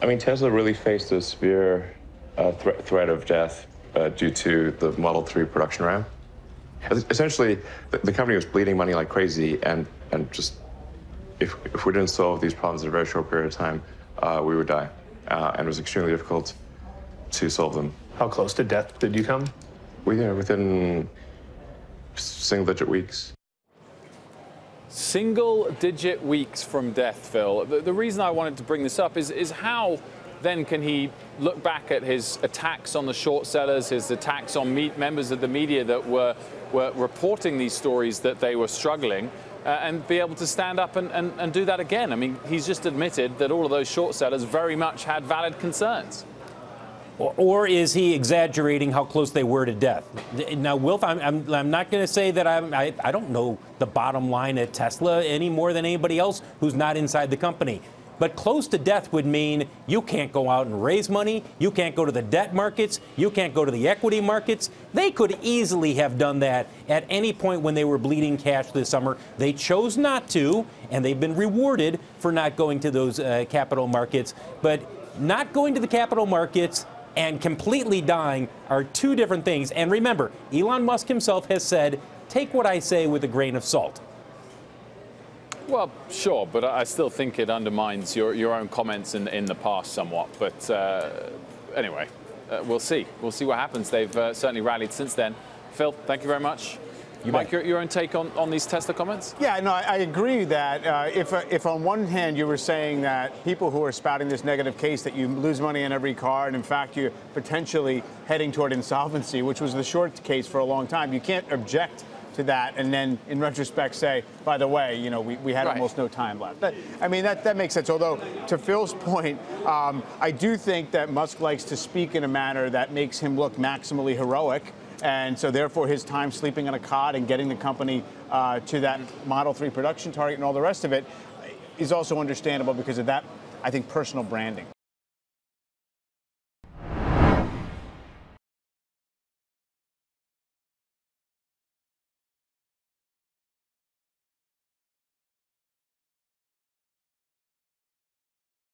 I mean, Tesla really faced a severe threat of death due to the Model 3 production ramp. Essentially, the company was bleeding money like crazy, and just if we didn't solve these problems in a very short period of time, we would die. And it was extremely difficult to solve them. How close to death did you come? Within single-digit weeks. Single-digit weeks from death, Phil. The reason I wanted to bring this up is how then can he look back at his attacks on the short sellers, his attacks on members of the media that were reporting these stories that they were struggling, and be able to stand up and do that again? I mean, he's just admitted that all of those short sellers very much had valid concerns. Or is he exaggerating how close they were to death? Now, Wilf, I'm not going to say that I don't know the bottom line at Tesla any more than anybody else who's not inside the company. But close to death would mean you can't go out and raise money. You can't go to the debt markets. You can't go to the equity markets. They could easily have done that at any point when they were bleeding cash this summer. They chose not to, and they've been rewarded for not going to those capital markets. But not going to the capital markets and completely dying are two different things. And remember, Elon Musk himself has said, take what I say with a grain of salt. Well, sure, but I still think it undermines your own comments in the past somewhat. But anyway, we'll see. We'll see what happens. They've certainly rallied since then. Phil, thank you very much. Mike, your own take on these Tesla comments? Yeah, no, I agree that if on one hand you were saying that people who are spouting this negative case that you lose money on every car, and in fact you're potentially heading toward insolvency, which was the short case for a long time, you can't object to that and then in retrospect say, by the way, you know, we had almost no time left. That makes sense. Although to Phil's point, I do think that Musk likes to speak in a manner that makes him look maximally heroic. And so therefore his time sleeping on a cot and getting the company to that Model 3 production target and all the rest of it is also understandable because of that, I think, personal branding.